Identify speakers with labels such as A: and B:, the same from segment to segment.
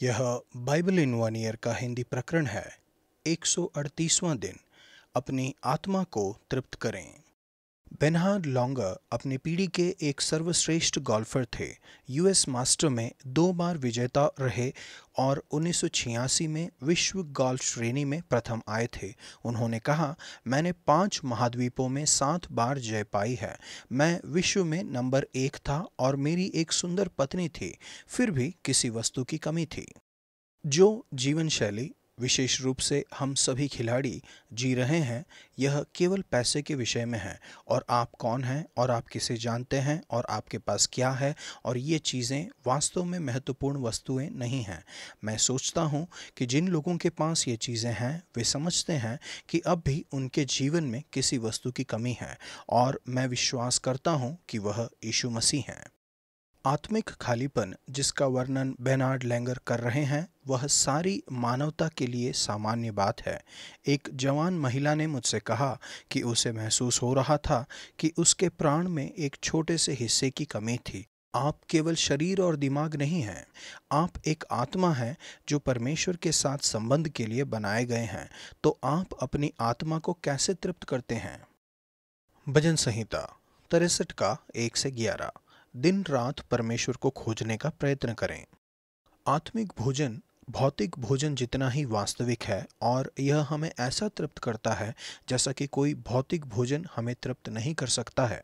A: यह Bible in one year का हिंदी प्रकरण है। 138वां दिन। अपनी आत्मा को तृप्त करें। बेनहार्ड लॉन्गर अपनी पीढ़ी के एक सर्वश्रेष्ठ गोल्फर थे। यूएस मास्टर में 2 बार विजेता रहे और 1986 में विश्व गोल्फ श्रेणी में प्रथम आए थे। उन्होंने कहा, मैंने 5 महाद्वीपों में 7 बार जय पाई है। मैं विश्व में नंबर 1 था और मेरी एक सुंदर पत्नी थी। फिर भी किसी वस्तु की कमी थी। जो जीवन शैली विशेष रूप से हम सभी खिलाड़ी जी रहे हैं, यह केवल पैसे के विषय में है। और आप कौन हैं और आप किसे जानते हैं और आपके पास क्या है, और ये चीज़ें वास्तव में महत्वपूर्ण वस्तुएं नहीं हैं। मैं सोचता हूँ कि जिन लोगों के पास ये चीज़ें हैं वे समझते हैं कि अब भी उनके जीवन में किसी वस्तु की कमी है, और मैं विश्वास करता हूँ कि वह यीशु मसीह हैं। आत्मिक खालीपन जिसका वर्णन बेनार्ड लैंगर कर रहे हैं, वह सारी मानवता के लिए सामान्य बात है। एक जवान महिला ने मुझसे कहा कि उसे महसूस हो रहा था कि उसके प्राण में एक छोटे से हिस्से की कमी थी। आप केवल शरीर और दिमाग नहीं हैं, आप एक आत्मा हैं जो परमेश्वर के साथ संबंध के लिए बनाए गए हैं। तो आप अपनी आत्मा को कैसे तृप्त करते हैं? भजन संहिता 63 का 1 से 11। दिन रात परमेश्वर को खोजने का प्रयत्न करें। आत्मिक भोजन भौतिक भोजन जितना ही वास्तविक है, और यह हमें ऐसा तृप्त करता है जैसा कि कोई भौतिक भोजन हमें तृप्त नहीं कर सकता है।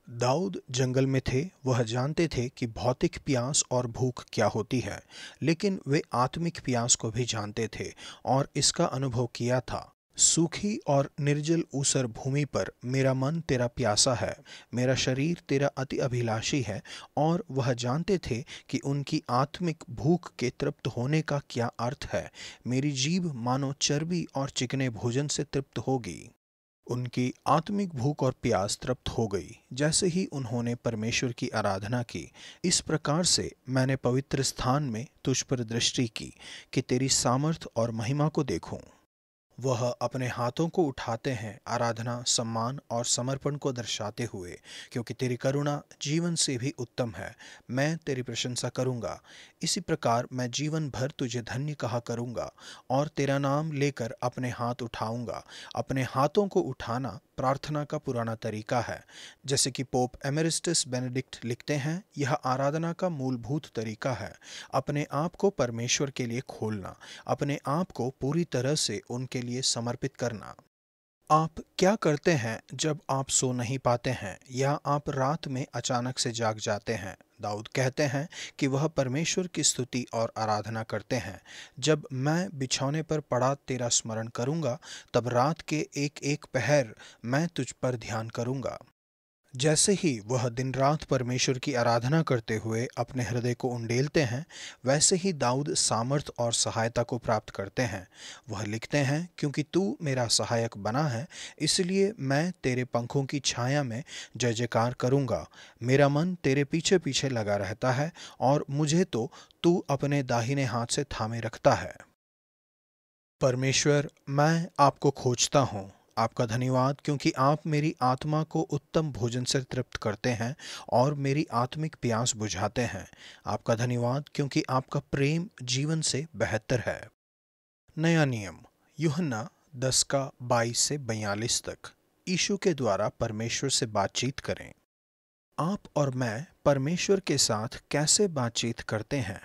A: दाऊद जंगल में थे, वह जानते थे कि भौतिक प्यास और भूख क्या होती है, लेकिन वे आत्मिक प्यास को भी जानते थे और इसका अनुभव किया था। सूखी और निर्जल ऊसर भूमि पर मेरा मन तेरा प्यासा है, मेरा शरीर तेरा अति अभिलाषी है। और वह जानते थे कि उनकी आत्मिक भूख के तृप्त होने का क्या अर्थ है। मेरी जीभ मानो चर्बी और चिकने भोजन से तृप्त होगी। उनकी आत्मिक भूख और प्यास तृप्त हो गई जैसे ही उन्होंने परमेश्वर की आराधना की। इस प्रकार से मैंने पवित्र स्थान में तुझ पर दृष्टि की कि तेरी सामर्थ और महिमा को देखूं। वह अपने हाथों को उठाते हैं आराधना, सम्मान और समर्पण को दर्शाते हुए, क्योंकि तेरी करुणा जीवन से भी उत्तम है। मैं तेरी प्रशंसा करूंगा। इसी प्रकार मैं जीवन भर तुझे धन्य कहा करूंगा और तेरा नाम लेकर अपने हाथ उठाऊंगा। अपने हाथों को उठाना प्रार्थना का पुराना तरीका है। जैसे कि पोप एमेरिस्टस बेनेडिक्ट लिखते हैं, यह आराधना का मूलभूत तरीका है। अपने आप को परमेश्वर के लिए खोलना, अपने आप को पूरी तरह से उनके लिए समर्पित करना। आप क्या करते हैं जब आप सो नहीं पाते हैं या आप रात में अचानक से जाग जाते हैं? दाऊद कहते हैं कि वह परमेश्वर की स्तुति और आराधना करते हैं। जब मैं बिछौने पर पड़ा तेरा स्मरण करूंगा, तब रात के एक एक पहर मैं तुझ पर ध्यान करूंगा। जैसे ही वह दिन रात परमेश्वर की आराधना करते हुए अपने हृदय को उंडेलते हैं, वैसे ही दाऊद सामर्थ और सहायता को प्राप्त करते हैं। वह लिखते हैं, क्योंकि तू मेरा सहायक बना है, इसलिए मैं तेरे पंखों की छाया में जय जयकार करूंगा। मेरा मन तेरे पीछे पीछे लगा रहता है और मुझे तो तू अपने दाहिने हाथ से थामे रखता है। परमेश्वर, मैं आपको खोजता हूँ। आपका धन्यवाद, क्योंकि आप मेरी आत्मा को उत्तम भोजन से तृप्त करते हैं और मेरी आत्मिक प्यास बुझाते हैं। आपका धन्यवाद, क्योंकि आपका प्रेम जीवन से बेहतर है। नया नियम यूहन्ना 10 का 22 से 42 तक। यीशु के द्वारा परमेश्वर से बातचीत करें। आप और मैं परमेश्वर के साथ कैसे बातचीत करते हैं?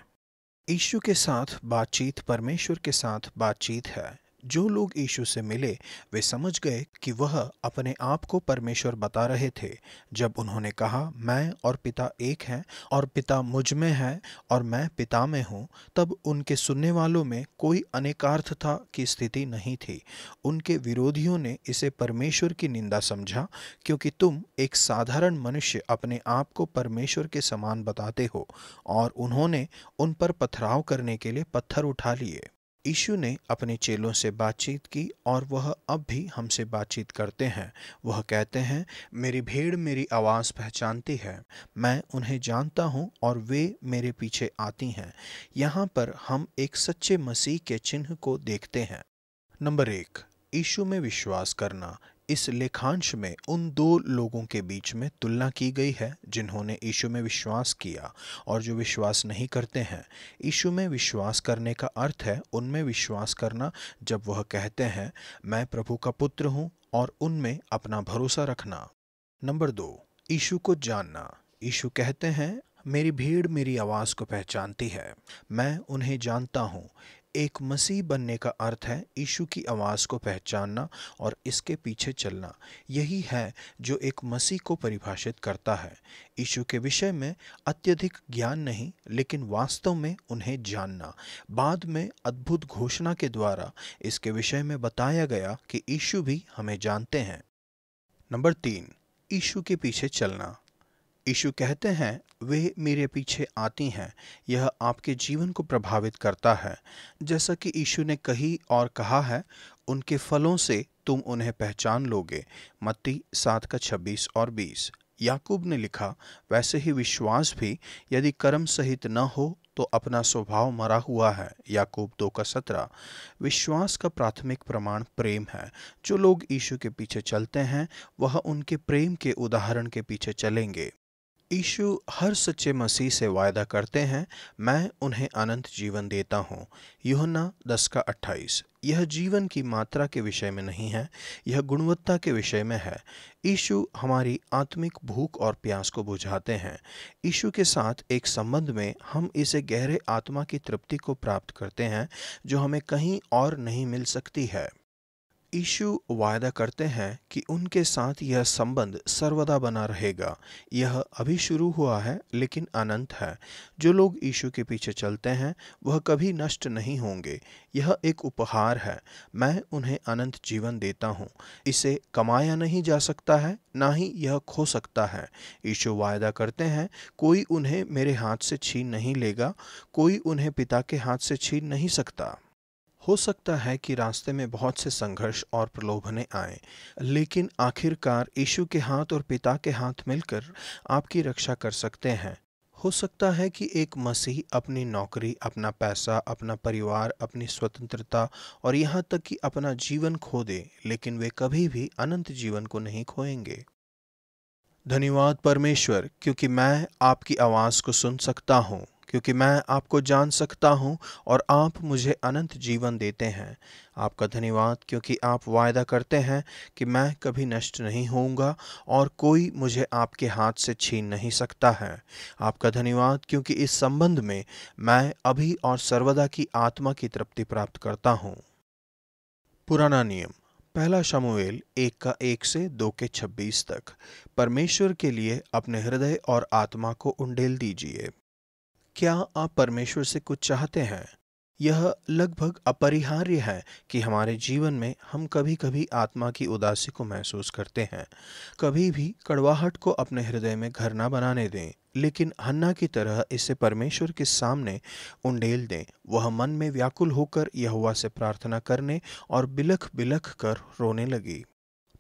A: यीशु के साथ बातचीत परमेश्वर के साथ बातचीत है। जो लोग यीशु से मिले वे समझ गए कि वह अपने आप को परमेश्वर बता रहे थे। जब उन्होंने कहा, मैं और पिता एक हैं और पिता मुझ में है और मैं पिता में हूँ, तब उनके सुनने वालों में कोई अनेकार्थता की स्थिति नहीं थी। उनके विरोधियों ने इसे परमेश्वर की निंदा समझा, क्योंकि तुम एक साधारण मनुष्य अपने आप को परमेश्वर के समान बताते हो। और उन्होंने उन पर पथराव करने के लिए पत्थर उठा लिए। यीशु ने अपने चेलों से बातचीत की और वह अब भी हमसे बातचीत करते हैं। वह कहते हैं, मेरी भेड़ मेरी आवाज़ पहचानती है, मैं उन्हें जानता हूँ और वे मेरे पीछे आती हैं। यहाँ पर हम एक सच्चे मसीह के चिन्ह को देखते हैं। नंबर 1, यीशु में विश्वास करना। इस लेखांश में उन दो लोगों के बीच में तुलना की गई है जिन्होंने यीशु में विश्वास किया और जो विश्वास नहीं करते हैं। यीशु में विश्वास करने का अर्थ है उनमें विश्वास करना जब वह कहते हैं, मैं प्रभु का पुत्र हूँ, और उनमें अपना भरोसा रखना। नंबर 2, यीशु को जानना। यीशु कहते हैं, मेरी भीड़ मेरी आवाज़ को पहचानती है, मैं उन्हें जानता हूँ। एक मसीह बनने का अर्थ है यीशु की आवाज़ को पहचानना और इसके पीछे चलना। यही है जो एक मसीह को परिभाषित करता है। यीशु के विषय में अत्यधिक ज्ञान नहीं, लेकिन वास्तव में उन्हें जानना। बाद में अद्भुत घोषणा के द्वारा इसके विषय में बताया गया कि यीशु भी हमें जानते हैं। नंबर 3, यीशु के पीछे चलना। यीशु कहते हैं, वे मेरे पीछे आती हैं। यह आपके जीवन को प्रभावित करता है। जैसा कि यीशु ने कही और कहा है, उनके फलों से तुम उन्हें पहचान लोगे। मत्ती 7:26 और 20। याकूब ने लिखा, वैसे ही विश्वास भी यदि कर्म सहित न हो तो अपना स्वभाव मरा हुआ है। याकूब 2:17। विश्वास का प्राथमिक प्रमाण प्रेम है। जो लोग यीशु के पीछे चलते हैं वह उनके प्रेम के उदाहरण के पीछे चलेंगे। यीशु हर सच्चे मसीह से वायदा करते हैं, मैं उन्हें अनंत जीवन देता हूँ। यूहन्ना 10:28। यह जीवन की मात्रा के विषय में नहीं है, यह गुणवत्ता के विषय में है। यीशु हमारी आत्मिक भूख और प्यास को बुझाते हैं। यीशु के साथ एक संबंध में हम इसे गहरे आत्मा की तृप्ति को प्राप्त करते हैं जो हमें कहीं और नहीं मिल सकती है। यीशु वायदा करते हैं कि उनके साथ यह संबंध सर्वदा बना रहेगा। यह अभी शुरू हुआ है लेकिन अनंत है। जो लोग यीशु के पीछे चलते हैं वह कभी नष्ट नहीं होंगे। यह एक उपहार है। मैं उन्हें अनंत जीवन देता हूँ। इसे कमाया नहीं जा सकता है, ना ही यह खो सकता है। यीशु वायदा करते हैं, कोई उन्हें मेरे हाथ से छीन नहीं लेगा, कोई उन्हें पिता के हाथ से छीन नहीं सकता। हो सकता है कि रास्ते में बहुत से संघर्ष और प्रलोभनें आएं, लेकिन आखिरकार यीशु के हाथ और पिता के हाथ मिलकर आपकी रक्षा कर सकते हैं। हो सकता है कि एक मसीह अपनी नौकरी, अपना पैसा, अपना परिवार, अपनी स्वतंत्रता और यहाँ तक कि अपना जीवन खो दे, लेकिन वे कभी भी अनंत जीवन को नहीं खोएंगे। धन्यवाद परमेश्वर, क्योंकि मैं आपकी आवाज़ को सुन सकता हूँ, क्योंकि मैं आपको जान सकता हूँ और आप मुझे अनंत जीवन देते हैं। आपका धन्यवाद क्योंकि आप वायदा करते हैं कि मैं कभी नष्ट नहीं होऊंगा और कोई मुझे आपके हाथ से छीन नहीं सकता है। आपका धन्यवाद क्योंकि इस संबंध में मैं अभी और सर्वदा की आत्मा की तृप्ति प्राप्त करता हूँ। पुराना नियम, पहला शमूएल 1:1 से 2:26 तक। परमेश्वर के लिए अपने हृदय और आत्मा को उंडेल दीजिए। क्या आप परमेश्वर से कुछ चाहते हैं? यह लगभग अपरिहार्य है कि हमारे जीवन में हम कभी कभी आत्मा की उदासी को महसूस करते हैं। कभी भी कड़वाहट को अपने हृदय में घर न बनाने दें, लेकिन हन्ना की तरह इसे परमेश्वर के सामने उंडेल दें। वह मन में व्याकुल होकर यहोवा से प्रार्थना करने और बिलख बिलख कर रोने लगी।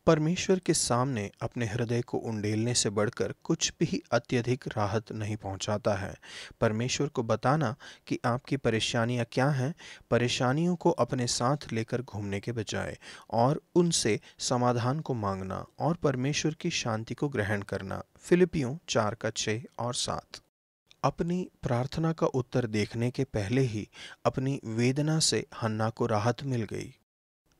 A: परमेश्वर के सामने अपने हृदय को उंडेलने से बढ़कर कुछ भी अत्यधिक राहत नहीं पहुंचाता है। परमेश्वर को बताना कि आपकी परेशानियां क्या हैं, परेशानियों को अपने साथ लेकर घूमने के बजाय, और उनसे समाधान को मांगना और परमेश्वर की शांति को ग्रहण करना। फिलिपियों 4:6 और 7। अपनी प्रार्थना का उत्तर देखने के पहले ही अपनी वेदना से हन्ना को राहत मिल गई।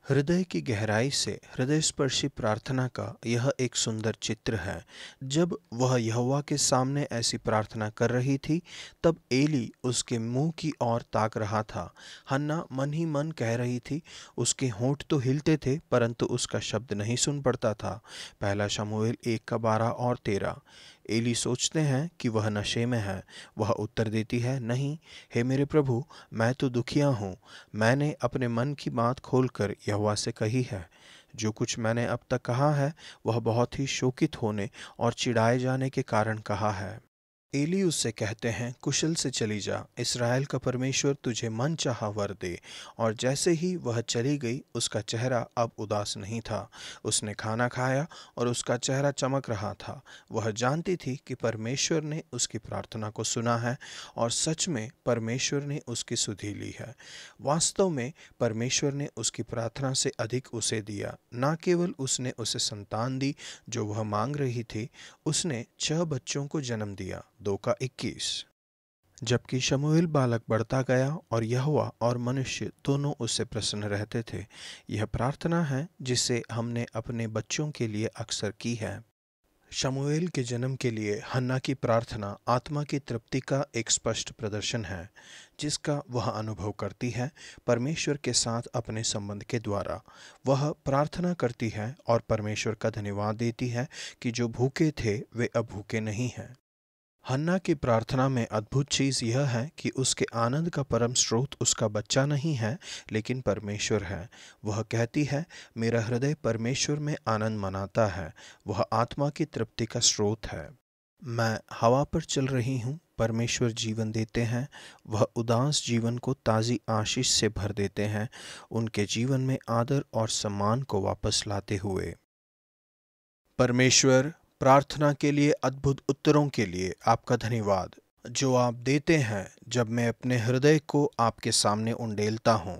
A: हृदय की गहराई से हृदयस्पर्शी प्रार्थना का यह एक सुंदर चित्र है। जब वह यहोवा के सामने ऐसी प्रार्थना कर रही थी, तब एली उसके मुंह की ओर ताक रहा था। हन्ना मन ही मन कह रही थी, उसके होंठ तो हिलते थे परंतु उसका शब्द नहीं सुन पड़ता था। पहला शमूएल 1:12 और 13। एली सोचते हैं कि वह नशे में है। वह उत्तर देती है, नहीं, हे मेरे प्रभु, मैं तो दुखिया हूँ। मैंने अपने मन की बात खोलकर यहोवा से कही है। जो कुछ मैंने अब तक कहा है वह बहुत ही शोकित होने और चिढ़ाए जाने के कारण कहा है। एली उससे कहते हैं, कुशल से चली जा, इस्राएल का परमेश्वर तुझे मनचाहा वर दे। और जैसे ही वह चली गई, उसका चेहरा अब उदास नहीं था। उसने खाना खाया और उसका चेहरा चमक रहा था। वह जानती थी कि परमेश्वर ने उसकी प्रार्थना को सुना है और सच में परमेश्वर ने उसकी सुधि ली है। वास्तव में परमेश्वर ने उसकी प्रार्थना से अधिक उसे दिया। न केवल उसने उसे संतान दी जो वह मांग रही थी, उसने 6 बच्चों को जन्म दिया, 2 का 21। जबकि शमूएल बालक बढ़ता गया और यहोवा और मनुष्य दोनों उससे प्रसन्न रहते थे। यह प्रार्थना है जिसे हमने अपने बच्चों के लिए अक्सर की है। शमूएल के जन्म के लिए हन्ना की प्रार्थना आत्मा की तृप्ति का एक स्पष्ट प्रदर्शन है, जिसका वह अनुभव करती है परमेश्वर के साथ अपने संबंध के द्वारा। वह प्रार्थना करती है और परमेश्वर का धन्यवाद देती है कि जो भूखे थे वे अब भूखे नहीं हैं। हन्ना की प्रार्थना में अद्भुत चीज़ यह है कि उसके आनंद का परम स्रोत उसका बच्चा नहीं है, लेकिन परमेश्वर है। वह कहती है, मेरा हृदय परमेश्वर में आनंद मनाता है, वह आत्मा की तृप्ति का स्रोत है। मैं हवा पर चल रही हूँ, परमेश्वर जीवन देते हैं। वह उदास जीवन को ताज़ी आशीष से भर देते हैं, उनके जीवन में आदर और सम्मान को वापस लाते हुए। परमेश्वर, प्रार्थना के लिए अद्भुत उत्तरों के लिए आपका धन्यवाद, जो आप देते हैं जब मैं अपने हृदय को आपके सामने उंडेलता हूँ।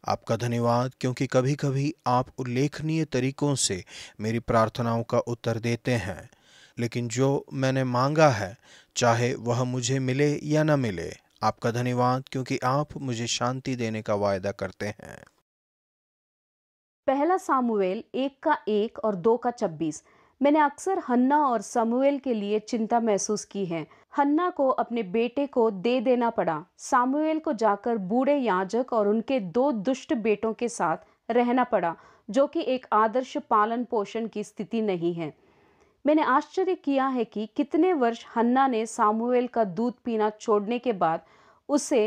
A: आपका धन्यवाद क्योंकि कभी कभी आप उल्लेखनीय तरीकों से मेरी प्रार्थनाओं का उत्तर देते हैं, लेकिन जो मैंने मांगा है, चाहे वह मुझे मिले या न मिले, आपका धन्यवाद क्योंकि आप मुझे शांति देने का वायदा करते हैं।
B: पहला सामुएल 1 और 2 का 26। मैंने अक्सर हन्ना और सामुएल के लिए चिंता महसूस की है। हन्ना को अपने बेटे को दे देना पड़ा। सामुएल को जाकर बूढ़े याजक और उनके 2 दुष्ट बेटों के साथ रहना पड़ा, जो कि एक आदर्श पालन पोषण की स्थिति नहीं है। मैंने आश्चर्य किया है कि कितने वर्ष हन्ना ने सामुएल का दूध पीना छोड़ने के बाद उसे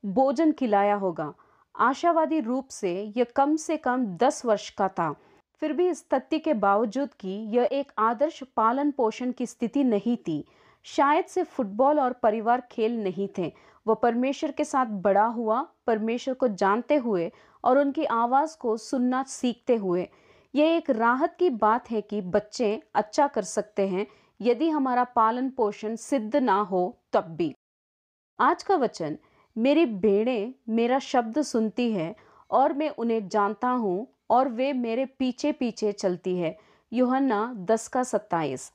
B: भोजन खिलाया होगा। आशावादी रूप से यह कम से कम 10 वर्ष का था। फिर भी इस तथ्य के बावजूद कि यह एक आदर्श पालन पोषण की स्थिति नहीं थी, शायद से फुटबॉल और परिवार खेल नहीं थे। वह परमेश्वर के साथ बड़ा हुआ, परमेश्वर को जानते हुए और उनकी आवाज को सुनना सीखते हुए। यह एक राहत की बात है कि बच्चे अच्छा कर सकते हैं यदि हमारा पालन पोषण सिद्ध ना हो तब भी। आज का वचन, मेरी भेड़ें मेरा शब्द सुनती है और मैं उन्हें जानता हूँ और वे मेरे पीछे पीछे चलती है। यूहन्ना 10 का 27।